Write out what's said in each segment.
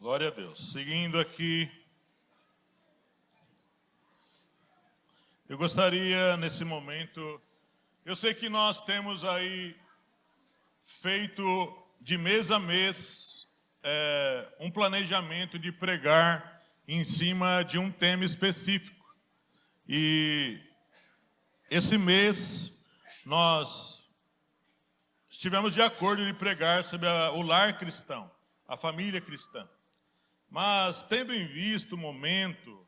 Glória a Deus. Seguindo aqui, eu gostaria nesse momento, eu sei que nós temos aí feito de mês a mês um planejamento de pregar em cima de um tema específico. E esse mês nós estivemos de acordo de pregar sobre o lar cristão, a família cristã. Mas, tendo em vista o momento,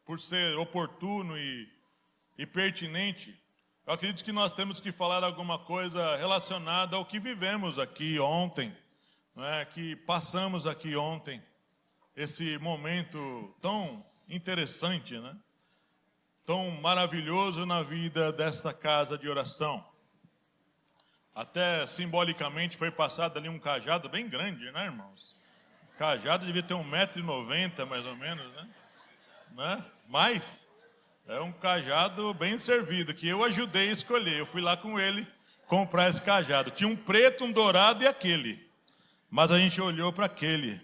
por ser oportuno e pertinente, eu acredito que nós temos que falar alguma coisa relacionada ao que vivemos aqui ontem, que passamos aqui ontem, esse momento tão interessante, tão maravilhoso na vida desta casa de oração. Até simbolicamente foi passado ali um cajado bem grande, irmãos? Cajado devia ter 1,90 m, mais ou menos, Mas é um cajado bem servido, que eu ajudei a escolher. Eu fui lá com ele comprar esse cajado. Tinha um preto, um dourado e aquele. Mas a gente olhou para aquele.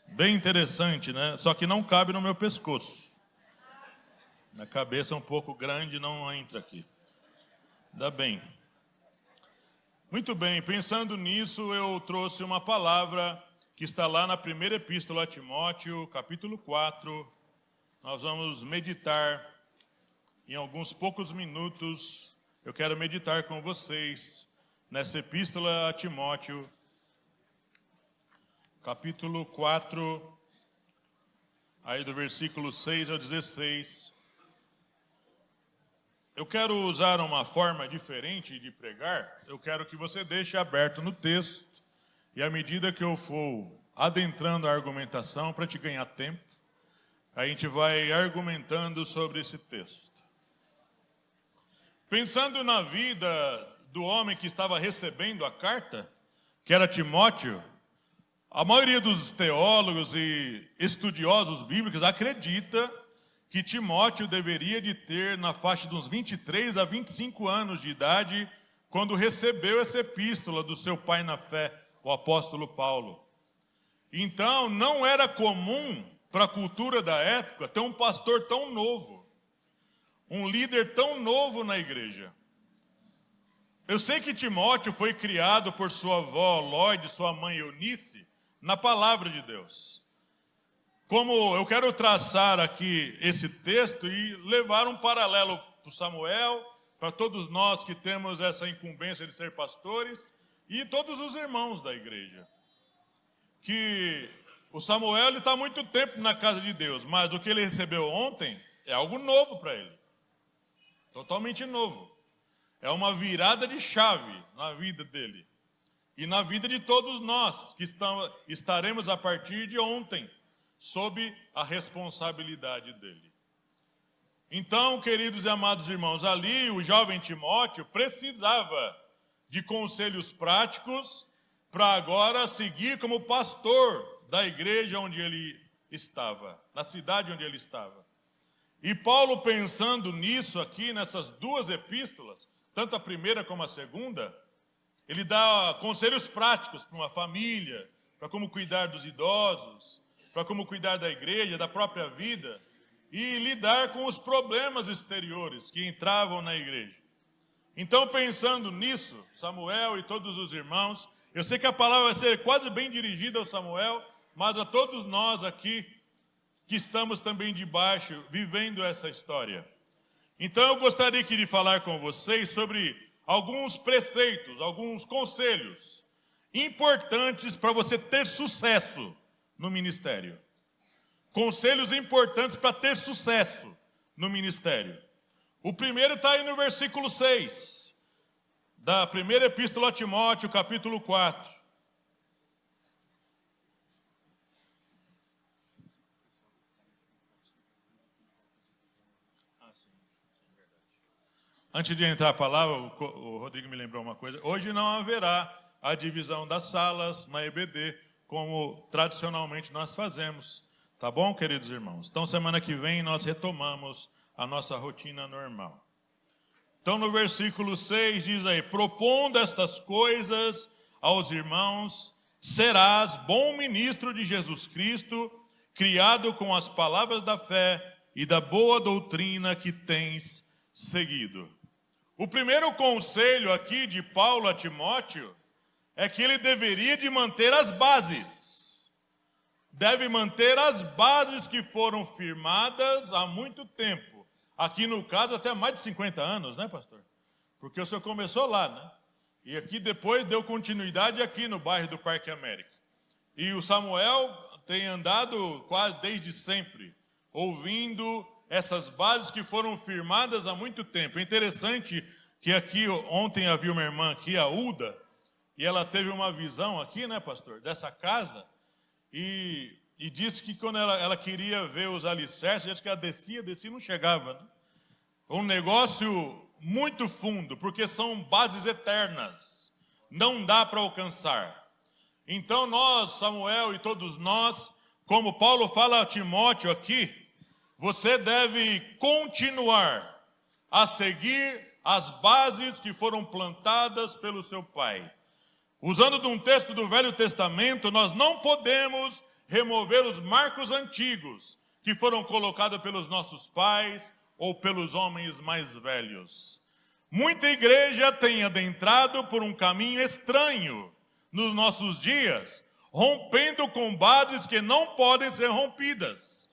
Bem interessante, Só que não cabe no meu pescoço. A cabeça é um pouco grande, não entra aqui. Ainda bem. Muito bem, pensando nisso, eu trouxe uma palavra que está lá na primeira epístola a Timóteo, capítulo 4. Nós vamos meditar em alguns poucos minutos. Eu quero meditar com vocês nessa epístola a Timóteo, capítulo 4, aí do versículo 6 ao 16. Eu quero usar uma forma diferente de pregar. Eu quero que você deixe aberto no texto. E à medida que eu for adentrando a argumentação, para te ganhar tempo, a gente vai argumentando sobre esse texto. Pensando na vida do homem que estava recebendo a carta, que era Timóteo, a maioria dos teólogos e estudiosos bíblicos acredita que Timóteo deveria de ter na faixa de uns 23 a 25 anos de idade, quando recebeu essa epístola do seu pai na fé, o apóstolo Paulo. Então, não era comum para a cultura da época ter um pastor tão novo, um líder tão novo na igreja. Eu sei que Timóteo foi criado por sua avó Lóide, sua mãe Eunice, na palavra de Deus. Como eu quero traçar aqui esse texto e levar um paralelo para o Samuel, para todos nós que temos essa incumbência de ser pastores, e todos os irmãos da igreja. Que o Samuel está há muito tempo na casa de Deus, mas o que ele recebeu ontem é algo novo para ele. Totalmente novo. É uma virada de chave na vida dele. E na vida de todos nós, que estaremos a partir de ontem, sob a responsabilidade dele. Então, queridos e amados irmãos, ali o jovem Timóteo precisava de conselhos práticos para agora seguir como pastor da igreja onde ele estava, na cidade onde ele estava. E Paulo, pensando nisso aqui, nessas duas epístolas, tanto a primeira como a segunda, ele dá conselhos práticos para uma família, para como cuidar dos idosos, para como cuidar da igreja, da própria vida, e lidar com os problemas exteriores que entravam na igreja. Então, pensando nisso, Samuel e todos os irmãos, eu sei que a palavra vai ser quase bem dirigida ao Samuel, mas a todos nós aqui, que estamos também debaixo, vivendo essa história. Então, eu gostaria de falar com vocês sobre alguns preceitos, alguns conselhos importantes para você ter sucesso no ministério. Conselhos importantes para ter sucesso no ministério. O primeiro está aí no versículo 6, da primeira epístola a Timóteo, capítulo 4. Antes de entrar a palavra, o Rodrigo me lembrou uma coisa. Hoje não haverá a divisão das salas na EBD, como tradicionalmente nós fazemos. Tá bom, queridos irmãos? Então, semana que vem nós retomamos a nossa rotina normal. Então, no versículo 6 diz aí: propondo estas coisas aos irmãos, serás bom ministro de Jesus Cristo, criado com as palavras da fé e da boa doutrina que tens seguido. O primeiro conselho aqui de Paulo a Timóteo é que ele deveria de manter as bases. Deve manter as bases que foram firmadas há muito tempo. Aqui no caso até mais de 50 anos, né, pastor? Porque o senhor começou lá, né? E aqui depois deu continuidade aqui no bairro do Parque América. E o Samuel tem andado quase desde sempre, ouvindo essas bases que foram firmadas há muito tempo. É interessante que aqui, ontem havia uma irmã aqui, a Uda, e ela teve uma visão aqui, né, pastor, dessa casa, e disse que quando ela queria ver os alicerces, acho que ela descia e não chegava, né? Um negócio muito fundo, porque são bases eternas, não dá para alcançar. Então nós, Samuel e todos nós, como Paulo fala a Timóteo aqui, você deve continuar a seguir as bases que foram plantadas pelo seu pai. Usando de um texto do Velho Testamento, nós não podemos remover os marcos antigos que foram colocados pelos nossos pais ou pelos homens mais velhos. Muita igreja tem adentrado por um caminho estranho nos nossos dias, rompendo com bases que não podem ser rompidas,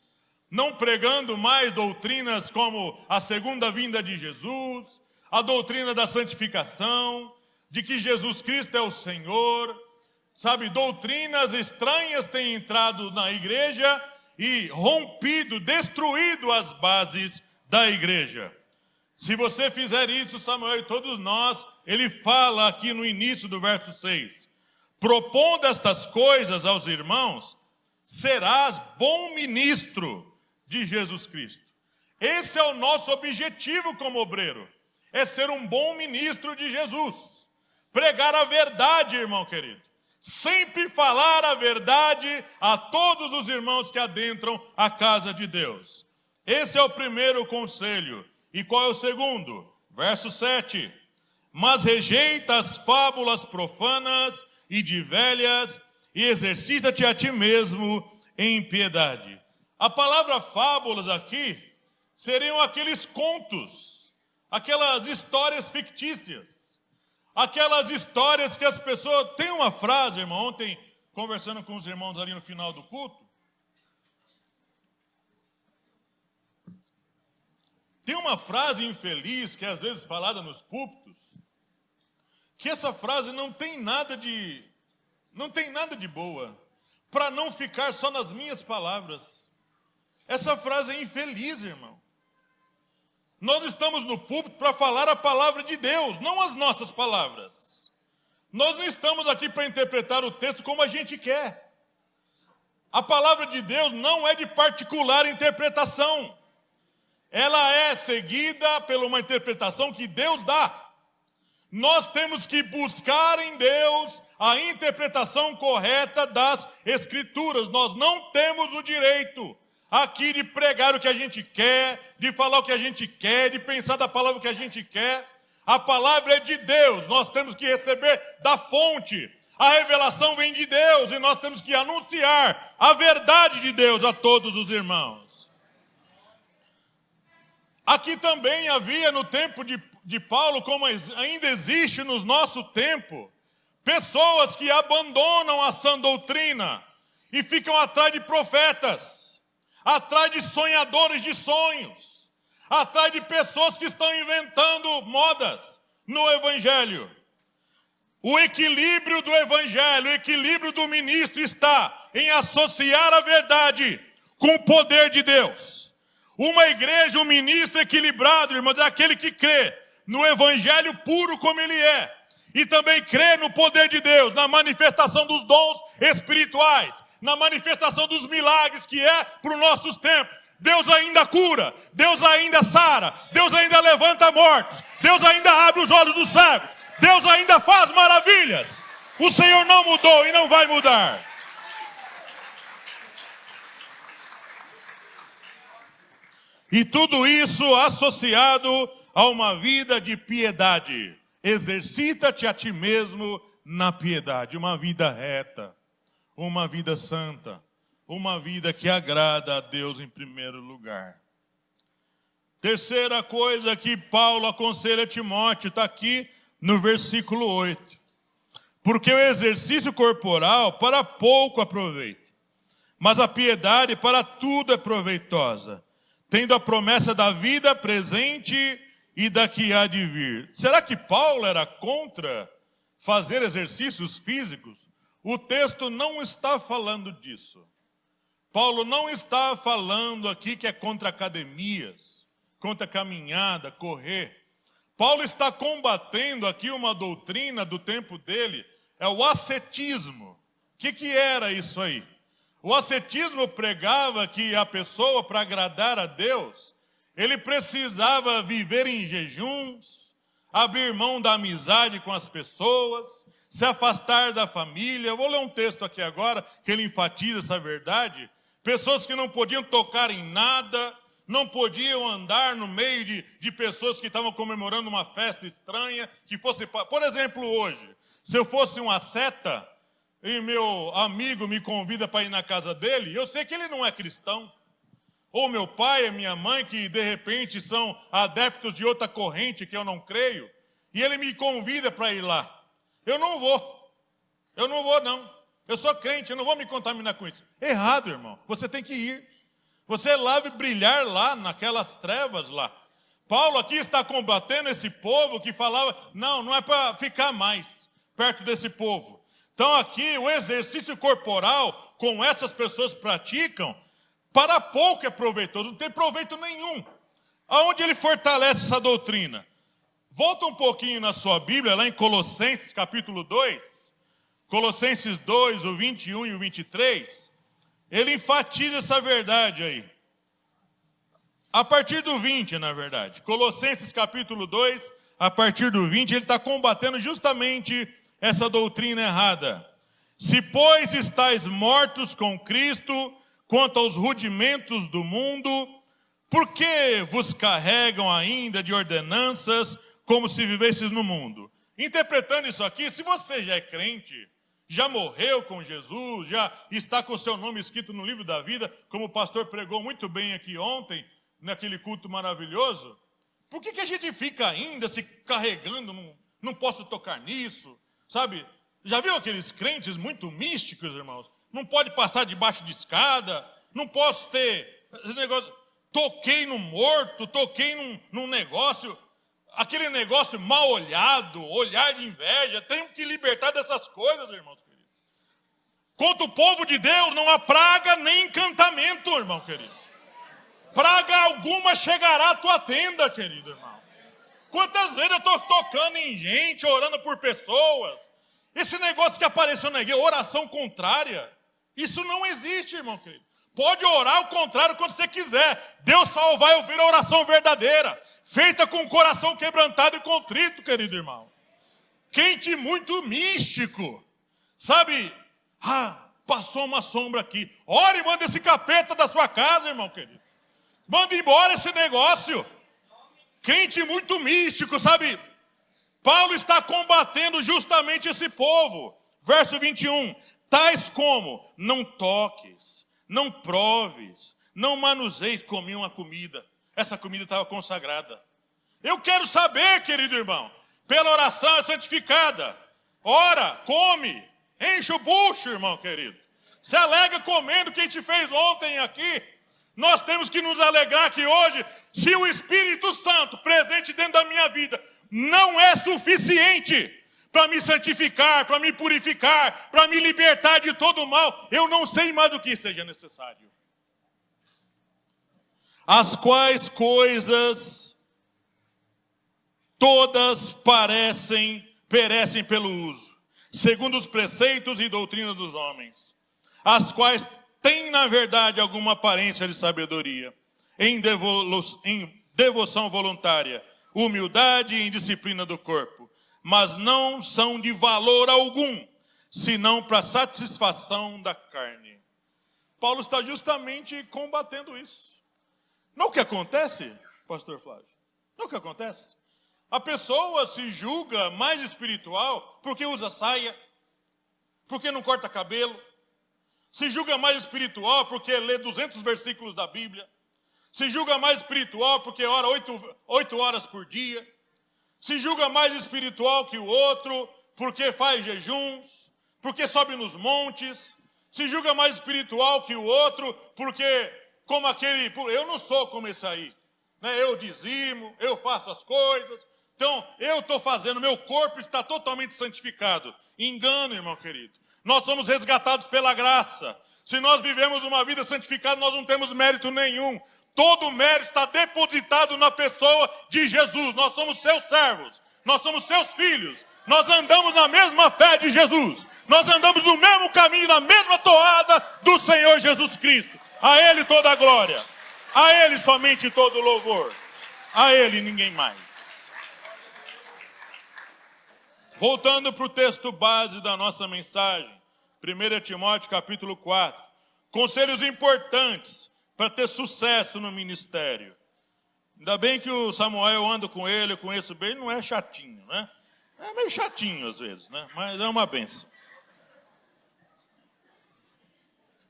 não pregando mais doutrinas como a segunda vinda de Jesus, a doutrina da santificação, de que Jesus Cristo é o Senhor, sabe, doutrinas estranhas têm entrado na igreja e rompido, destruído as bases da igreja. Se você fizer isso, Samuel e todos nós, ele fala aqui no início do verso 6, propondo estas coisas aos irmãos, serás bom ministro de Jesus Cristo. Esse é o nosso objetivo como obreiro, é ser um bom ministro de Jesus. Pregar a verdade, irmão querido. Sempre falar a verdade a todos os irmãos que adentram a casa de Deus. Esse é o primeiro conselho. E qual é o segundo? Verso 7. Mas rejeita as fábulas profanas e de velhas, e exercita-te a ti mesmo em piedade. A palavra fábulas aqui seriam aqueles contos, aquelas histórias fictícias, aquelas histórias que as pessoas... Tem uma frase, irmão, ontem, conversando com os irmãos ali no final do culto, tem uma frase infeliz que é às vezes falada nos púlpitos, que essa frase não tem nada de boa, para não ficar só nas minhas palavras. Essa frase é infeliz, irmão. Nós estamos no púlpito para falar a palavra de Deus, não as nossas palavras. Nós não estamos aqui para interpretar o texto como a gente quer. A palavra de Deus não é de particular interpretação. Ela é seguida por uma interpretação que Deus dá. Nós temos que buscar em Deus a interpretação correta das Escrituras. Nós não temos o direito aqui de pregar o que a gente quer, de falar o que a gente quer, de pensar da palavra que a gente quer. A palavra é de Deus, nós temos que receber da fonte. A revelação vem de Deus e nós temos que anunciar a verdade de Deus a todos os irmãos. Aqui também havia no tempo de Paulo, como ainda existe no nosso tempo, pessoas que abandonam a sã doutrina e ficam atrás de profetas, atrás de sonhadores de sonhos, atrás de pessoas que estão inventando modas no Evangelho. O equilíbrio do Evangelho, o equilíbrio do ministro está em associar a verdade com o poder de Deus. Uma igreja, um ministro equilibrado, irmãos, é aquele que crê no Evangelho puro como ele é. E também crê no poder de Deus, na manifestação dos dons espirituais, na manifestação dos milagres que é para os nossos tempos. Deus ainda cura, Deus ainda sara, Deus ainda levanta mortos, Deus ainda abre os olhos dos cegos, Deus ainda faz maravilhas. O Senhor não mudou e não vai mudar. E tudo isso associado a uma vida de piedade. Exercita-te a ti mesmo na piedade, uma vida reta. uma vida santa, uma vida que agrada a Deus em primeiro lugar. Terceira coisa que Paulo aconselha a Timóteo, está aqui no versículo 8. Porque o exercício corporal para pouco aproveita, mas a piedade para tudo é proveitosa, tendo a promessa da vida presente e da que há de vir. Será que Paulo era contra fazer exercícios físicos? O texto não está falando disso. Paulo não está falando aqui que é contra academias, contra caminhada, correr. Paulo está combatendo aqui uma doutrina do tempo dele, é o ascetismo. O que era isso aí? O ascetismo pregava que a pessoa, para agradar a Deus, ele precisava viver em jejuns, abrir mão da amizade com as pessoas, se afastar da família. Eu vou ler um texto aqui agora, que ele enfatiza essa verdade. Pessoas que não podiam tocar em nada, não podiam andar no meio de pessoas que estavam comemorando uma festa estranha, que fosse, por exemplo, hoje, se eu fosse um asceta, e meu amigo me convida para ir na casa dele, eu sei que ele não é cristão. Ou meu pai e minha mãe, que de repente são adeptos de outra corrente que eu não creio, e ele me convida para ir lá. Eu não vou não. Eu sou crente, eu não vou me contaminar com isso. Errado, irmão, você tem que ir. Você lá vai brilhar lá, naquelas trevas lá. Paulo aqui está combatendo esse povo que falava, não é para ficar mais perto desse povo. Então aqui o exercício corporal, como essas pessoas praticam, para pouco é proveitoso, não tem proveito nenhum. Aonde ele fortalece essa doutrina? Volta um pouquinho na sua Bíblia, lá em Colossenses capítulo 2, Colossenses 2, o 21 e o 23, ele enfatiza essa verdade aí. A partir do 20, na verdade. Colossenses capítulo 2, a partir do 20, ele está combatendo justamente essa doutrina errada. Se, pois, estáis mortos com Cristo quanto aos rudimentos do mundo, por que vos carregam ainda de ordenanças como se vivesses no mundo? Interpretando isso aqui, se você já é crente, já morreu com Jesus, já está com o seu nome escrito no livro da vida, como o pastor pregou muito bem aqui ontem, naquele culto maravilhoso, por que a gente fica ainda se carregando, não posso tocar nisso, sabe? Já viu aqueles crentes muito místicos, irmãos? Não pode passar debaixo de escada, não posso ter esse negócio, toquei no morto, toquei num negócio, aquele negócio mal olhado, olhar de inveja, tenho que libertar dessas coisas, irmãos queridos. Contra o povo de Deus não há praga nem encantamento, irmão querido. Praga alguma chegará à tua tenda, querido irmão. Quantas vezes eu estou tocando em gente, orando por pessoas, esse negócio que apareceu na igreja, oração contrária, isso não existe, irmão querido. Pode orar o contrário quando você quiser. Deus só vai ouvir a oração verdadeira, feita com o coração quebrantado e contrito, querido irmão. Quente muito místico, sabe? Passou uma sombra aqui. Ore e manda esse capeta da sua casa, irmão querido. Manda embora esse negócio. Crente muito místico, sabe? Paulo está combatendo justamente esse povo. Verso 21. Tais como, não toques, não proves, não manuseis, comiam a comida. Essa comida estava consagrada. Eu quero saber, querido irmão, pela oração é santificada. Ora, come, enche o bucho, irmão querido. Se alega comendo o que a gente fez ontem aqui. Nós temos que nos alegrar que hoje, se o Espírito Santo presente dentro da minha vida não é suficiente para me santificar, para me purificar, para me libertar de todo o mal, eu não sei mais do que seja necessário. As quais coisas todas perecem pelo uso, segundo os preceitos e doutrina dos homens, as quais têm, na verdade, alguma aparência de sabedoria, em devoção voluntária, humildade e indisciplina do corpo, mas não são de valor algum, senão para satisfação da carne. Paulo está justamente combatendo isso. Não é o que acontece, pastor Flávio? Não é o que acontece? A pessoa se julga mais espiritual porque usa saia, porque não corta cabelo, Se julga mais espiritual porque lê 200 versículos da Bíblia. Se julga mais espiritual porque ora 8 horas por dia. Se julga mais espiritual que o outro porque faz jejuns, porque sobe nos montes. Se julga mais espiritual que o outro porque, como aquele, eu não sou como esse aí. Né? Eu dizimo, eu faço as coisas. Então, eu estou fazendo, meu corpo está totalmente santificado. Engano, irmão querido. Nós somos resgatados pela graça. Se nós vivemos uma vida santificada, nós não temos mérito nenhum. Todo o mérito está depositado na pessoa de Jesus. Nós somos seus servos. Nós somos seus filhos. Nós andamos na mesma fé de Jesus. Nós andamos no mesmo caminho, na mesma toada do Senhor Jesus Cristo. A Ele toda a glória. A Ele somente todo o louvor. A Ele ninguém mais. Voltando para o texto base da nossa mensagem, 1 Timóteo capítulo 4. Conselhos importantes para ter sucesso no ministério. Ainda bem que o Samuel, eu ando com ele, eu conheço bem, ele não é chatinho, né? É meio chatinho às vezes, né? Mas é uma bênção.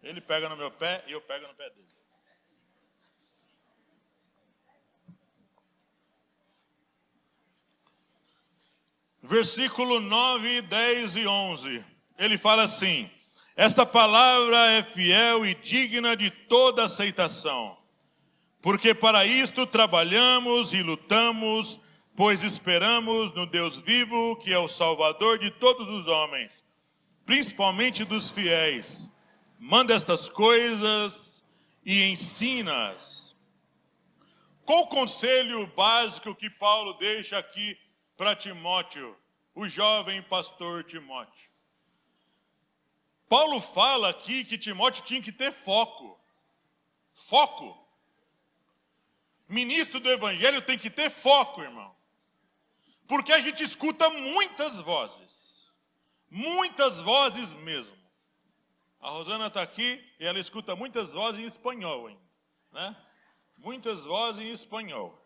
Ele pega no meu pé e eu pego no pé dele. Versículo 9, 10 e 11. Ele fala assim: esta palavra é fiel e digna de toda aceitação, porque para isto trabalhamos e lutamos, pois esperamos no Deus vivo, que é o Salvador de todos os homens, principalmente dos fiéis. Manda estas coisas e ensina-as. Qual o conselho básico que Paulo deixa aqui para Timóteo, o jovem pastor Timóteo? Paulo fala aqui que Timóteo tinha que ter foco. Foco. Ministro do Evangelho tem que ter foco, irmão. Porque a gente escuta muitas vozes. Muitas vozes mesmo. A Rosana está aqui e ela escuta muitas vozes em espanhol ainda. Né? Muitas vozes em espanhol.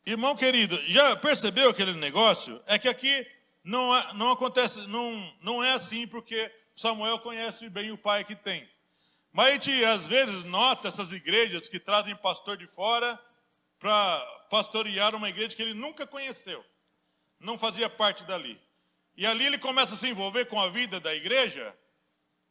Irmão querido, já percebeu aquele negócio? É que aqui não acontece, não é assim porque Samuel conhece bem o pai que tem. Mas a gente às vezes nota essas igrejas que trazem pastor de fora para pastorear uma igreja que ele nunca conheceu. Não fazia parte dali. E ali ele começa a se envolver com a vida da igreja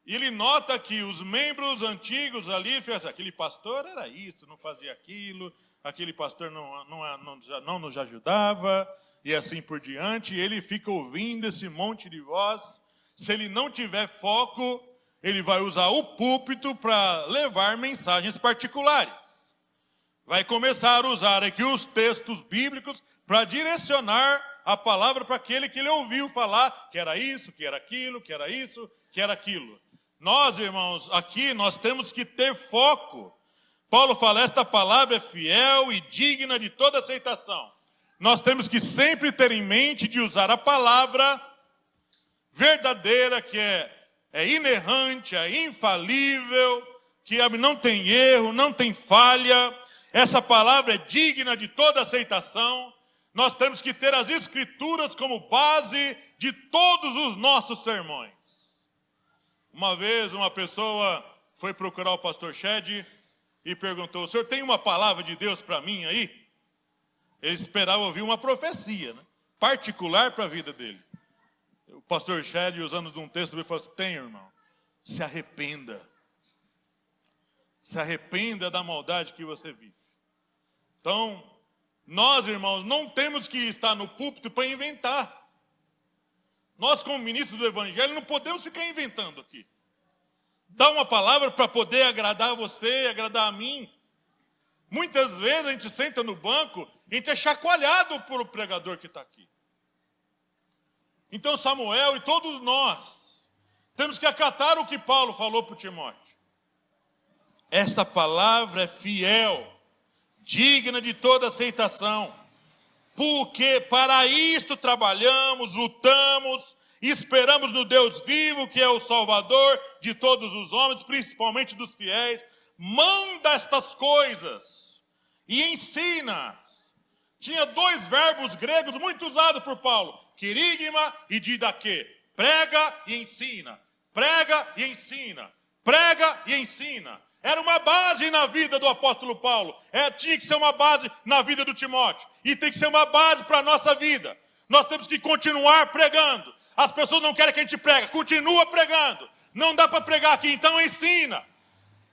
e ele nota que os membros antigos ali, aquele pastor era isso, não fazia aquilo, aquele pastor não nos ajudava, e assim por diante. E ele fica ouvindo esse monte de voz. Se ele não tiver foco, ele vai usar o púlpito para levar mensagens particulares. Vai começar a usar aqui os textos bíblicos para direcionar a palavra para aquele que ele ouviu falar, que era isso, que era aquilo, que era isso, que era aquilo. Nós, irmãos, aqui nós temos que ter foco. Paulo fala, esta palavra é fiel e digna de toda aceitação. Nós temos que sempre ter em mente de usar a palavra verdadeira, que é inerrante, é infalível, que não tem erro, não tem falha. Essa palavra é digna de toda aceitação. Nós temos que ter as Escrituras como base de todos os nossos sermões. Uma vez uma pessoa foi procurar o pastor Shed e perguntou, o senhor tem uma palavra de Deus para mim aí? Ele esperava ouvir uma profecia, né? Particular para a vida dele. O pastor Shed, usando de um texto, ele falou assim, tem, irmão, se arrependa. Se arrependa da maldade que você vive. Então, nós, irmãos, não temos que estar no púlpito para inventar. Nós, como ministros do Evangelho, não podemos ficar inventando aqui. Dá uma palavra para poder agradar você, agradar a mim. Muitas vezes a gente senta no banco, a gente é chacoalhado por o pregador que está aqui. Então Samuel e todos nós temos que acatar o que Paulo falou para Timóteo. Esta palavra é fiel, digna de toda aceitação, porque para isto trabalhamos, lutamos, esperamos no Deus vivo, que é o Salvador de todos os homens, principalmente dos fiéis. Manda estas coisas e ensina. Tinha dois verbos gregos muito usados por Paulo, querigma e didaquê. Prega e ensina. Prega e ensina. prega e ensina. Era uma base na vida do apóstolo Paulo. Tinha que ser uma base na vida do Timóteo. E tem que ser uma base para a nossa vida. Nós temos que continuar pregando. As pessoas não querem que a gente pregue. Continua pregando. Não dá para pregar aqui, então ensina.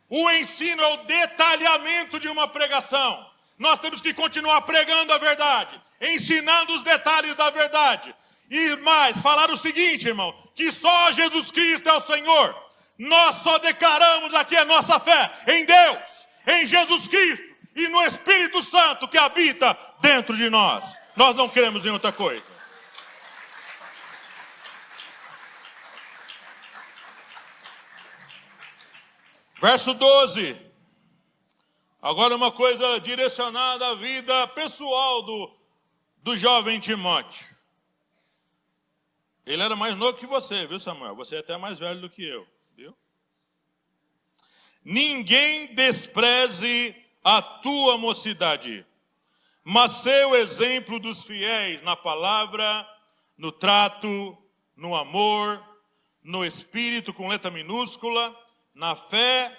O ensino é o detalhamento de uma pregação. Nós temos que continuar pregando a verdade, ensinando os detalhes da verdade. E mais, falar o seguinte, irmão, que só Jesus Cristo é o Senhor. Nós só declaramos aqui a nossa fé em Deus, em Jesus Cristo e no Espírito Santo que habita dentro de nós. Nós não cremos em outra coisa. Verso 12. Agora uma coisa direcionada à vida pessoal do jovem Timóteo. Ele era mais novo que você, viu, Samuel? Você é até mais velho do que eu, viu? Ninguém despreze a tua mocidade, mas ser o exemplo dos fiéis na palavra, no trato, no amor, no espírito com letra minúscula, na fé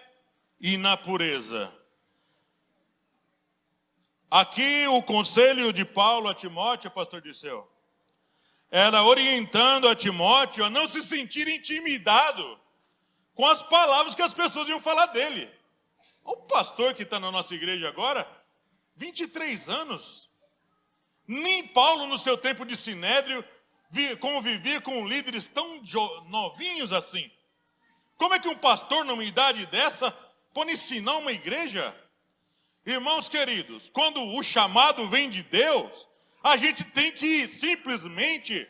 e na pureza. Aqui o conselho de Paulo a Timóteo, pastor Disseu, era orientando a Timóteo a não se sentir intimidado com as palavras que as pessoas iam falar dele. O pastor que está na nossa igreja agora, 23 anos. Nem Paulo, no seu tempo de sinédrio, convivia com líderes tão novinhos assim. Como é que um pastor, numa idade dessa, pode ensinar uma igreja? Irmãos queridos, quando o chamado vem de Deus, a gente tem que simplesmente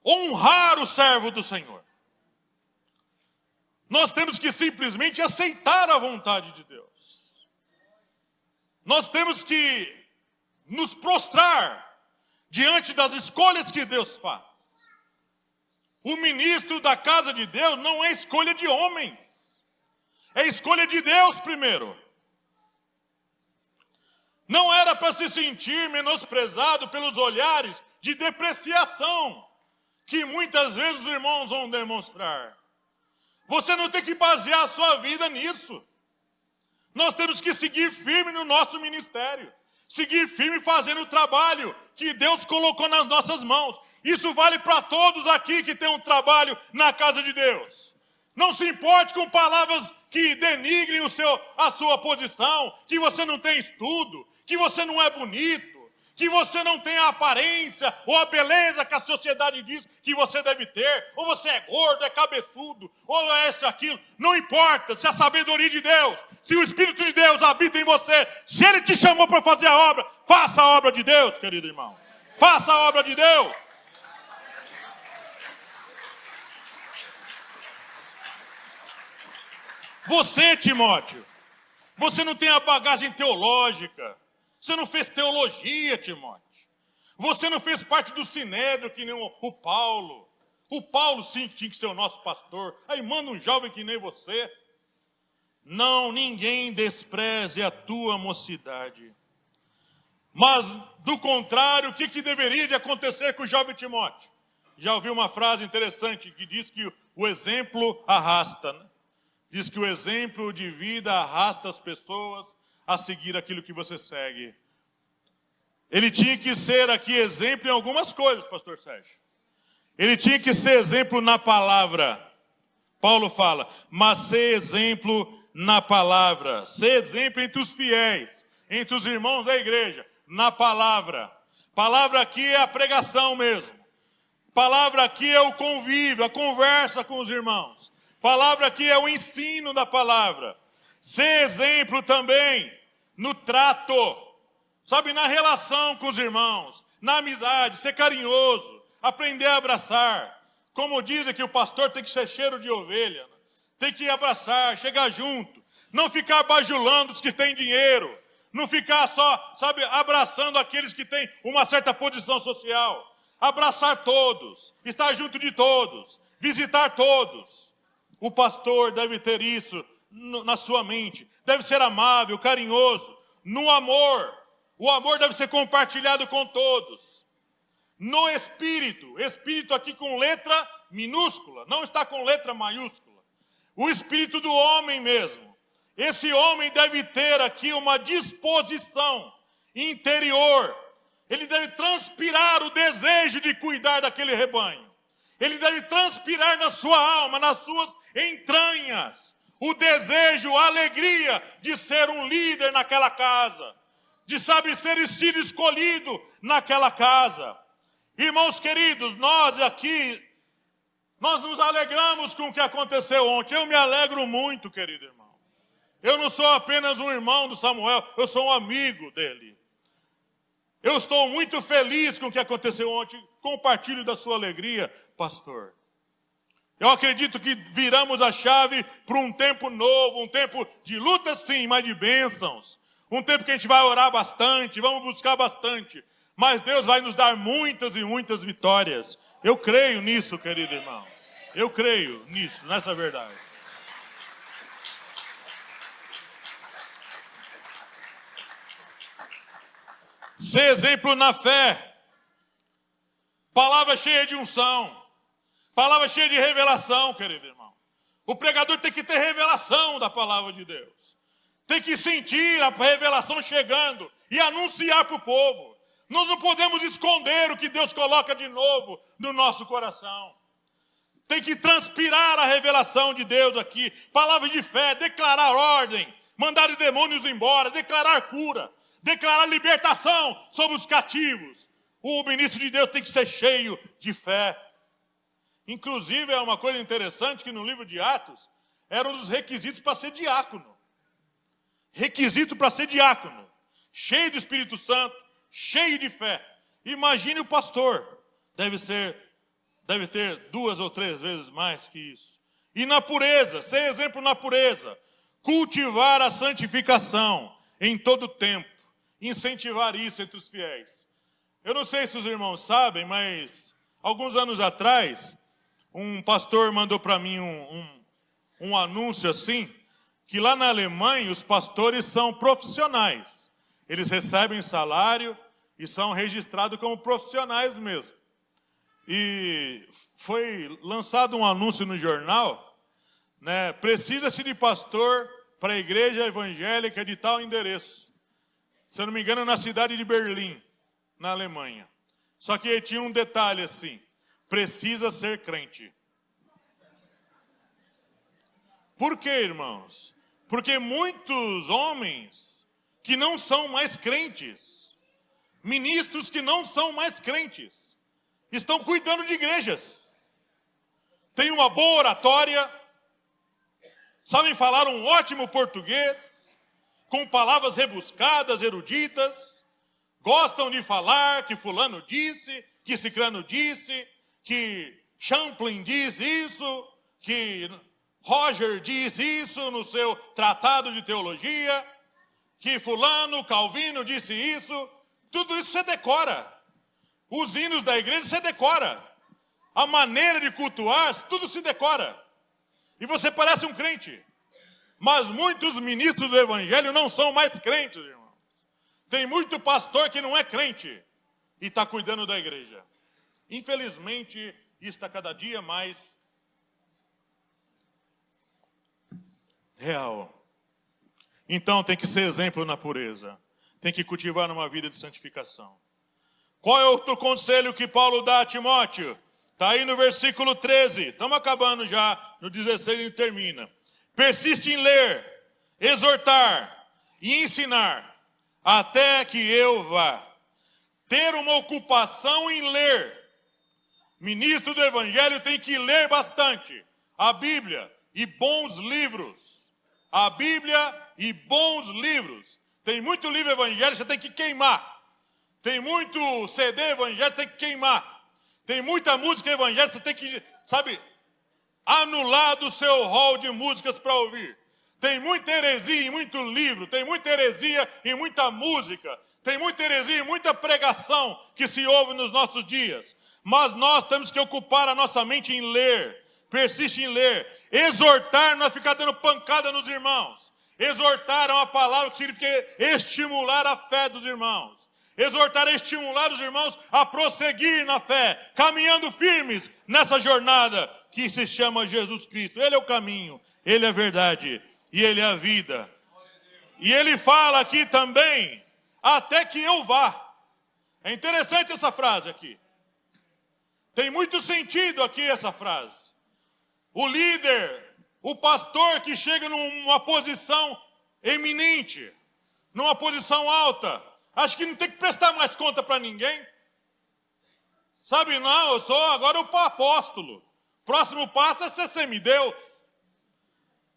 honrar o servo do Senhor. Nós temos que simplesmente aceitar a vontade de Deus. Nós temos que nos prostrar diante das escolhas que Deus faz. O ministro da casa de Deus não é escolha de homens. É escolha de Deus primeiro. Não era para se sentir menosprezado pelos olhares de depreciação que muitas vezes os irmãos vão demonstrar. Você não tem que basear a sua vida nisso. Nós temos que seguir firme no nosso ministério. Seguir firme fazendo o trabalho que Deus colocou nas nossas mãos. Isso vale para todos aqui que tem um trabalho na casa de Deus. Não se importe com palavras que denigrem a sua posição, que você não tem estudo, que você não é bonito, que você não tem a aparência ou a beleza que a sociedade diz que você deve ter, ou você é gordo, é cabeçudo, ou é isso, aquilo. Não importa, se a sabedoria de Deus, se o Espírito de Deus habita em você, se Ele te chamou para fazer a obra, faça a obra de Deus, querido irmão. Faça a obra de Deus. Você, Timóteo, você não tem a bagagem teológica. Você não fez teologia, Timóteo. Você não fez parte do sinédrio que nem o Paulo. O Paulo, sim, tinha que ser o nosso pastor. Aí manda um jovem que nem você. Não, ninguém despreze a tua mocidade. Mas, do contrário, o que deveria de acontecer com o jovem Timóteo? Já ouvi uma frase interessante que diz que o exemplo arrasta, né? Diz que o exemplo de vida arrasta as pessoas a seguir aquilo que você segue. Ele tinha que ser aqui exemplo em algumas coisas, pastor Sérgio. Ele tinha que ser exemplo na palavra. Paulo fala, mas ser exemplo na palavra. Ser exemplo entre os fiéis, entre os irmãos da igreja, na palavra. Palavra aqui é a pregação mesmo. Palavra aqui é o convívio, a conversa com os irmãos. Palavra aqui é o ensino da palavra. Ser exemplo também no trato, sabe, na relação com os irmãos, na amizade, ser carinhoso, aprender a abraçar. Como dizem que o pastor tem que ser cheiro de ovelha, né? Tem que abraçar, chegar junto, não ficar bajulando os que têm dinheiro, não ficar só, sabe, abraçando aqueles que têm uma certa posição social. Abraçar todos, estar junto de todos, visitar todos. O pastor deve ter isso na sua mente. Deve ser amável, carinhoso, no amor. O amor deve ser compartilhado com todos. No espírito. Espírito aqui com letra minúscula, não está com letra maiúscula. o espírito do homem mesmo. Esse homem deve ter aqui uma disposição interior. Ele deve transpirar o desejo de cuidar daquele rebanho. Ele deve transpirar na sua alma, nas suas entranhas, o desejo, a alegria de ser um líder naquela casa, de saber ser sido escolhido naquela casa. Irmãos queridos, nós aqui, nós nos alegramos com o que aconteceu ontem. Eu me alegro muito, querido irmão. Eu não sou apenas um irmão do Samuel, eu sou um amigo dele. Eu estou muito feliz com o que aconteceu ontem. Compartilho da sua alegria, pastor. Eu acredito que viramos a chave para um tempo novo, um tempo de luta sim, mas de bênçãos. Um tempo que a gente vai orar bastante, vamos buscar bastante. Mas Deus vai nos dar muitas e muitas vitórias. Eu creio nisso, querido irmão. Eu creio nisso, nessa verdade. Ser exemplo na fé. Palavra cheia de unção. Palavra cheia de revelação, querido irmão. O pregador tem que ter revelação da palavra de Deus. Tem que sentir a revelação chegando e anunciar para o povo. Nós não podemos esconder o que Deus coloca de novo no nosso coração. Tem que transpirar a revelação de Deus aqui. Palavra de fé, declarar ordem, mandar os demônios embora, declarar cura, declarar libertação sobre os cativos. O ministro de Deus tem que ser cheio de fé. Inclusive, é uma coisa interessante que no livro de Atos, era um dos requisitos para ser diácono. Requisito para ser diácono. Cheio do Espírito Santo, cheio de fé. Imagine o pastor. Deve ter 2 ou 3 vezes mais que isso. E na pureza, ser exemplo na pureza. Cultivar a santificação em todo tempo. Incentivar isso entre os fiéis. Eu não sei se os irmãos sabem, mas alguns anos atrás, um pastor mandou para mim um anúncio assim, que lá na Alemanha os pastores são profissionais. Eles recebem salário e são registrados como profissionais mesmo. E foi lançado um anúncio no jornal, né? Precisa-se de pastor para a igreja evangélica de tal endereço. Se eu não me engano, na cidade de Berlim, na Alemanha. Só que tinha um detalhe assim: precisa ser crente. Por quê, irmãos? Porque muitos homens que não são mais crentes, ministros que não são mais crentes, estão cuidando de igrejas. Têm uma boa oratória, sabem falar um ótimo português, com palavras rebuscadas, eruditas, gostam de falar que fulano disse, que cicrano disse, que Champlin diz isso, que Roger diz isso no seu tratado de teologia, que fulano, Calvino disse isso. Tudo isso você decora. Os hinos da igreja você decora. A maneira de cultuar, tudo se decora. E você parece um crente. Mas muitos ministros do evangelho não são mais crentes, irmãos. Tem muito pastor que não é crente e está cuidando da igreja. Infelizmente, isso está cada dia mais real. Então tem que ser exemplo na pureza. Tem que cultivar uma vida de santificação. Qual é outro conselho que Paulo dá a Timóteo? Está aí no versículo 13. Estamos acabando já. No 16 ele termina. Persiste em ler, exortar e ensinar, até que eu vá. Ter uma ocupação em ler. Ministro do Evangelho tem que ler bastante a Bíblia e bons livros. A Bíblia e bons livros. Tem muito livro evangélico, você tem que queimar. Tem muito CD evangélico, tem que queimar. Tem muita música evangélica, você tem que, anular do seu hall de músicas para ouvir. Tem muita heresia em muito livro, tem muita heresia em muita música, tem muita heresia em muita pregação que se ouve nos nossos dias. Mas nós temos que ocupar a nossa mente em ler, persiste em ler. Exortar não é ficar dando pancada nos irmãos. Exortar é uma palavra que significa estimular a fé dos irmãos. Exortar é estimular os irmãos a prosseguir na fé, caminhando firmes nessa jornada que se chama Jesus Cristo. Ele é o caminho, Ele é a verdade e Ele é a vida. E Ele fala aqui também, até que eu vá. É interessante essa frase aqui. Tem muito sentido aqui essa frase. O líder, o pastor que chega numa posição eminente, numa posição alta, acho que não tem que prestar mais conta para ninguém. Sabe, não, eu sou agora o apóstolo. Próximo passo é ser semideus.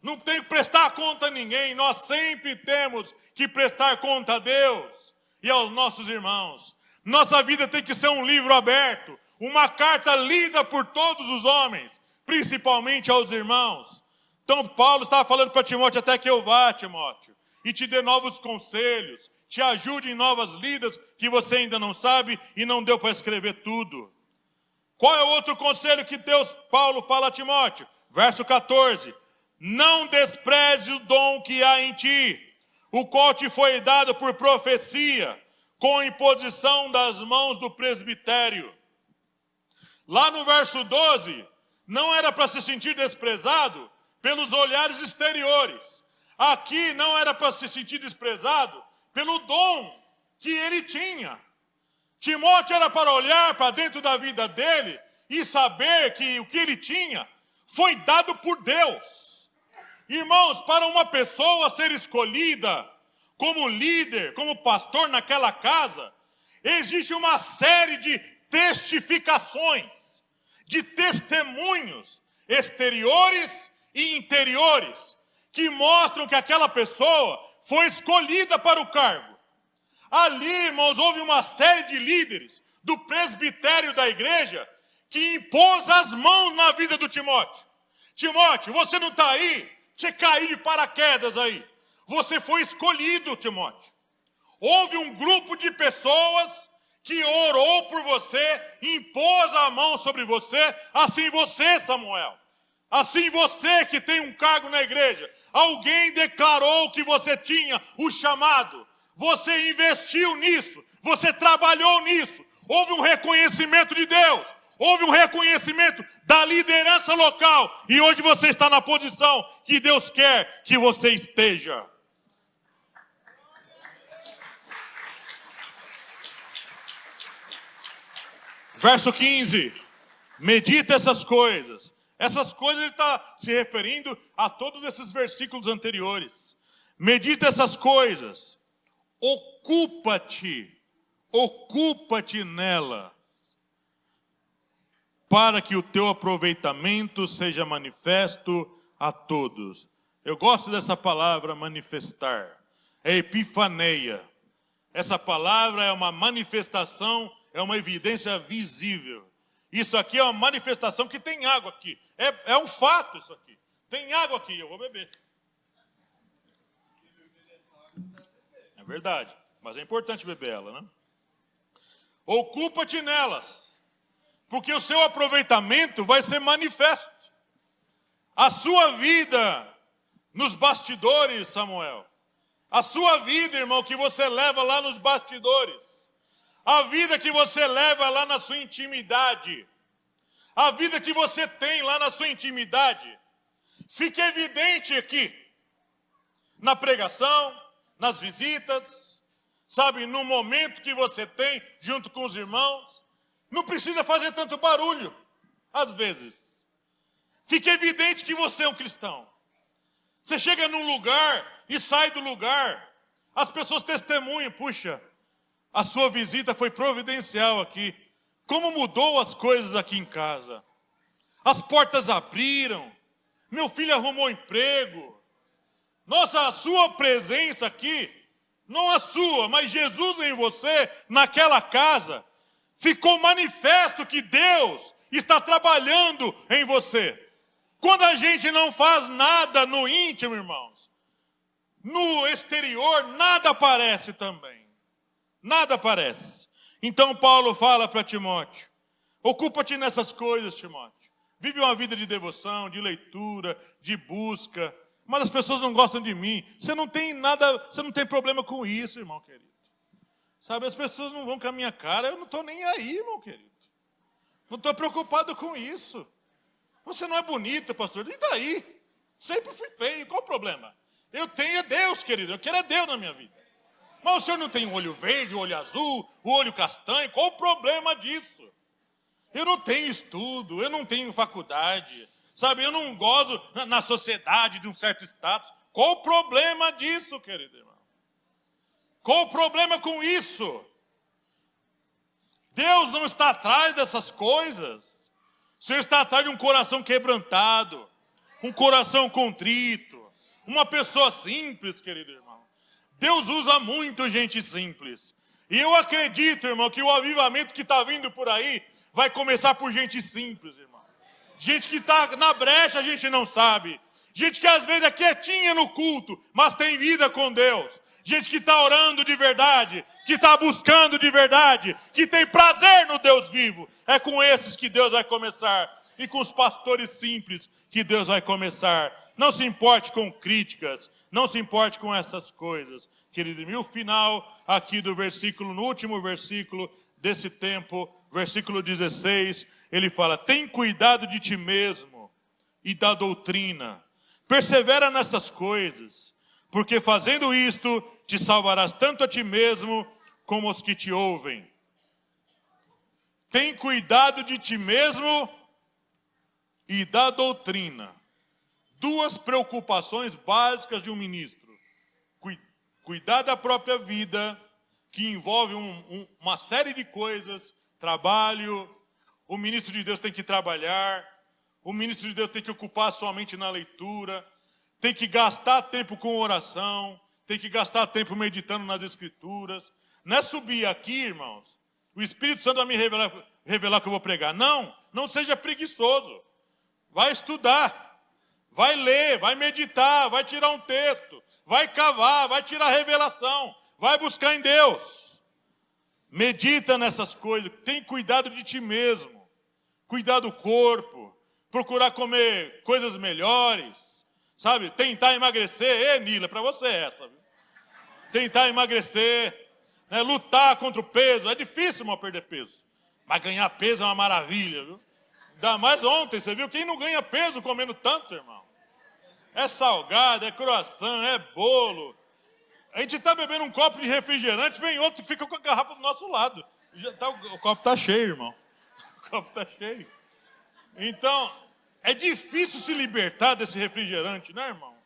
Não tem que prestar conta a ninguém. Nós sempre temos que prestar conta a Deus e aos nossos irmãos. Nossa vida tem que ser um livro aberto, uma carta lida por todos os homens, principalmente aos irmãos. Então Paulo estava falando para Timóteo, até que eu vá, Timóteo, e te dê novos conselhos, te ajude em novas lidas que você ainda não sabe e não deu para escrever tudo. Qual é o outro conselho que Paulo fala a Timóteo? Verso 14. Não despreze o dom que há em ti, o qual te foi dado por profecia, com imposição das mãos do presbitério. Lá no verso 12, não era para se sentir desprezado pelos olhares exteriores. Aqui não era para se sentir desprezado pelo dom que ele tinha. Timóteo era para olhar para dentro da vida dele e saber que o que ele tinha foi dado por Deus. Irmãos, para uma pessoa ser escolhida como líder, como pastor naquela casa, existe uma série de testificações, de testemunhos exteriores e interiores, que mostram que aquela pessoa foi escolhida para o cargo. Ali, irmãos, houve uma série de líderes do presbitério da igreja que impôs as mãos na vida do Timóteo. Timóteo, você não está aí, você caiu de paraquedas aí. Você foi escolhido, Timóteo. Houve um grupo de pessoas que orou por você, impôs a mão sobre você, assim você, Samuel. Assim você que tem um cargo na igreja, alguém declarou que você tinha o chamado. Você investiu nisso, você trabalhou nisso. Houve um reconhecimento de Deus, houve um reconhecimento da liderança local. E hoje você está na posição que Deus quer que você esteja. Verso 15. Medita essas coisas. Essas coisas ele está se referindo a todos esses versículos anteriores. Medita essas coisas. Ocupa-te nela, para que o teu aproveitamento seja manifesto a todos. Eu gosto dessa palavra manifestar, é epifaneia. Essa palavra é uma manifestação, é uma evidência visível. Isso aqui é uma manifestação que tem água aqui, é um fato isso aqui. Tem água aqui, eu vou beber. É verdade, mas é importante beber ela, né? Ocupa-te nelas, porque o seu aproveitamento vai ser manifesto. A sua vida nos bastidores, Samuel. A sua vida, irmão, que você leva lá nos bastidores. A vida que você leva lá na sua intimidade. A vida que você tem lá na sua intimidade. Fica evidente aqui. Na pregação, nas visitas, sabe, no momento que você tem junto com os irmãos. Não precisa fazer tanto barulho, às vezes. Fica evidente que você é um cristão. Você chega num lugar e sai do lugar. As pessoas testemunham, puxa, a sua visita foi providencial aqui. Como mudou as coisas aqui em casa. As portas abriram. Meu filho arrumou emprego. Nossa, a sua presença aqui, não a sua, mas Jesus em você, naquela casa, ficou manifesto que Deus está trabalhando em você. Quando a gente não faz nada no íntimo, irmãos, no exterior, nada aparece também. Nada aparece. Então Paulo fala para Timóteo, ocupa-te nessas coisas, Timóteo. Vive uma vida de devoção, de leitura, de busca. Mas as pessoas não gostam de mim. Você não tem nada, você não tem problema com isso, irmão querido. Sabe, as pessoas não vão com a minha cara, eu não estou nem aí, irmão querido. Não estou preocupado com isso. Você não é bonito, pastor. E daí? Sempre fui feio, qual o problema? Eu tenho é Deus, querido, eu quero é Deus na minha vida. Mas o senhor não tem um olho verde, um olho azul, um olho castanho, qual o problema disso? Eu não tenho estudo, eu não tenho faculdade, sabe? Eu não gozo na sociedade de um certo status. Qual o problema disso, querido irmão? Qual o problema com isso? Deus não está atrás dessas coisas. O Senhor está atrás de um coração quebrantado, um coração contrito, uma pessoa simples, querido irmão. Deus usa muito gente simples. E eu acredito, irmão, que o avivamento que está vindo por aí vai começar por gente simples, irmão. Gente que está na brecha, a gente não sabe. Gente que às vezes é quietinha no culto, mas tem vida com Deus. Gente que está orando de verdade, que está buscando de verdade, que tem prazer no Deus vivo. É com esses que Deus vai começar. E com os pastores simples que Deus vai começar. Não se importe com críticas, não se importe com essas coisas, querido. E o final aqui do versículo, no último versículo desse tempo, versículo 16, ele fala: tem cuidado de ti mesmo e da doutrina. Persevera nestas coisas, porque fazendo isto, te salvarás tanto a ti mesmo como os que te ouvem. Tem cuidado de ti mesmo e da doutrina. Duas preocupações básicas de um ministro. Cuidar da própria vida, que envolve uma série de coisas, trabalho. O ministro de Deus tem que trabalhar. O ministro de Deus tem que ocupar sua mente na leitura. Tem que gastar tempo com oração. Tem que gastar tempo meditando nas Escrituras. Não é subir aqui, irmãos, o Espírito Santo vai me revelar o que eu vou pregar. Não seja preguiçoso. Vai estudar. Vai ler, vai meditar, vai tirar um texto, vai cavar, vai tirar revelação, vai buscar em Deus. Medita nessas coisas, tem cuidado de ti mesmo, cuidar do corpo, procurar comer coisas melhores, sabe? Tentar emagrecer, Nila, para você é essa, viu? Tentar emagrecer, né? Lutar contra o peso, é difícil, irmão, perder peso, mas ganhar peso é uma maravilha, viu? Ainda mais ontem, você viu? Quem não ganha peso comendo tanto, irmão? É salgado, é croissant, é bolo. A gente está bebendo um copo de refrigerante, vem outro e fica com a garrafa do nosso lado. O copo está cheio, irmão. O copo está cheio. Então, é difícil se libertar desse refrigerante, né, irmão?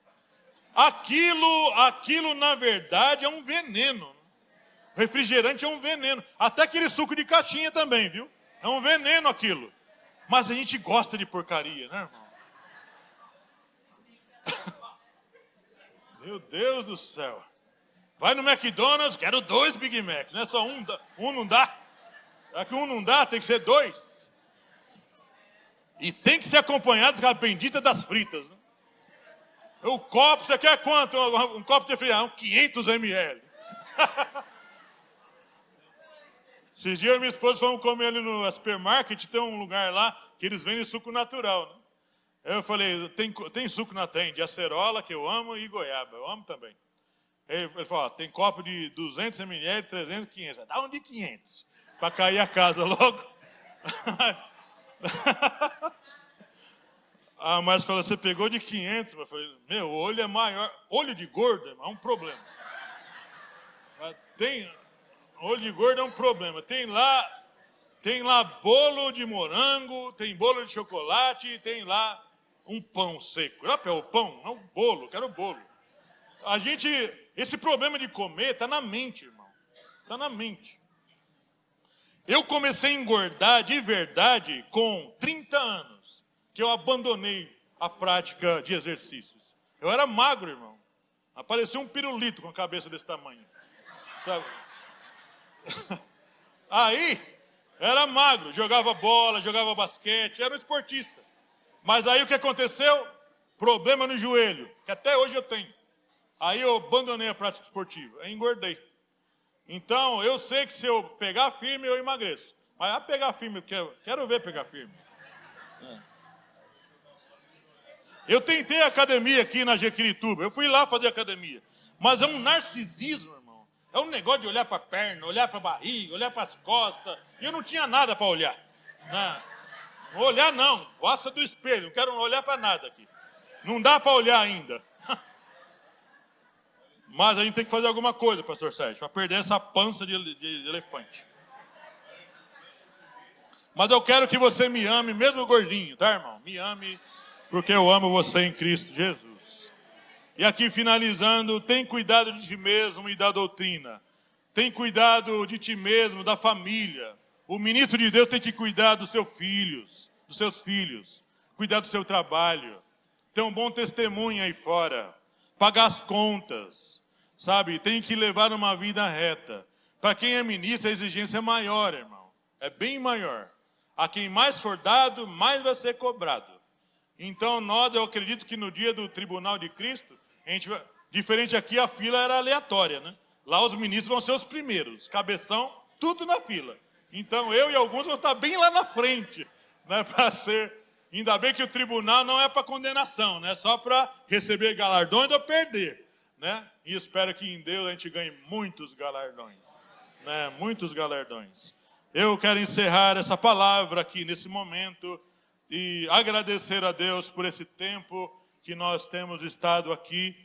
Aquilo na verdade, é um veneno. Refrigerante é um veneno. Até aquele suco de caixinha também, viu? É um veneno aquilo. Mas a gente gosta de porcaria, né, irmão? Meu Deus do céu. Vai no McDonald's, quero 2 Big Mac. Não é só um não dá. Já que um não dá, tem que ser 2. E tem que ser acompanhado com a bendita das fritas, né? O copo, você quer quanto? Um copo de refrigerante? 500 ml. Esses dias minha esposa fomos comer ali no supermarket, tem um lugar lá que eles vendem suco natural, né? Eu falei, tem suco na tem, de acerola, que eu amo, e goiaba, eu amo também. Ele falou, tem copo de 200 ml, 300, 500. Dá um de 500, para cair a casa logo. A Márcia falou, você pegou de 500? Eu falei, meu, olho é maior. Olho de gordo, irmão, é um problema. Olho de gordo é um problema. Tem lá bolo de morango, tem bolo de chocolate, tem lá um pão seco. Já pegou o pão? Não, bolo, quero bolo. Esse problema de comer está na mente, irmão. Está na mente. Eu comecei a engordar de verdade com 30 anos, que eu abandonei a prática de exercícios. Eu era magro, irmão. Aparecia um pirulito com a cabeça desse tamanho. Sabe? Aí, era magro, jogava bola, jogava basquete, era um esportista. Mas aí o que aconteceu? Problema no joelho, que até hoje eu tenho. Aí eu abandonei a prática esportiva, aí engordei. Então, eu sei que se eu pegar firme, eu emagreço. Mas a pegar firme, quero ver pegar firme. Eu tentei academia aqui na Jequirituba, eu fui lá fazer academia. Mas é um narcisismo, irmão. É um negócio de olhar para a perna, olhar para a barriga, olhar para as costas. E eu não tinha nada para olhar. Não olhar não, gosta do espelho, não quero olhar para nada aqui. Não dá para olhar ainda. Mas a gente tem que fazer alguma coisa, pastor Sérgio, para perder essa pança de elefante. Mas eu quero que você me ame, mesmo gordinho, tá, irmão? Me ame, porque eu amo você em Cristo Jesus. E aqui, finalizando, tem cuidado de ti mesmo e da doutrina. Tem cuidado de ti mesmo, da família. O ministro de Deus tem que cuidar dos seus filhos. Cuidar do seu trabalho. Ter um bom testemunho aí fora. Pagar as contas. Sabe? Tem que levar uma vida reta. Para quem é ministro, a exigência é maior, irmão. É bem maior. A quem mais for dado, mais vai ser cobrado. Então, eu acredito que no dia do tribunal de Cristo, diferente aqui, a fila era aleatória, né? Lá os ministros vão ser os primeiros, cabeção, tudo na fila. Então, eu e alguns vão estar bem lá na frente, né? Para ser... Ainda bem que o tribunal não é para condenação, né? Só para receber galardões ou perder, né? E espero que em Deus a gente ganhe muitos galardões, né? Muitos galardões. Eu quero encerrar essa palavra aqui nesse momento e agradecer a Deus por esse tempo que nós temos estado aqui.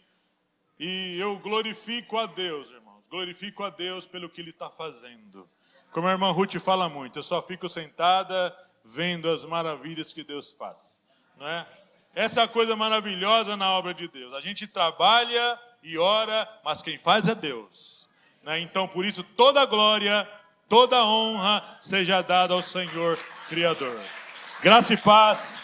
E eu glorifico a Deus, irmãos. Glorifico a Deus pelo que Ele está fazendo. Como a irmã Ruth fala muito, eu só fico sentada vendo as maravilhas que Deus faz. Não é? Essa é a coisa maravilhosa na obra de Deus. A gente trabalha e ora, mas quem faz é Deus. Né? Então, por isso, toda a glória... Toda honra seja dada ao Senhor Criador. Graça e paz.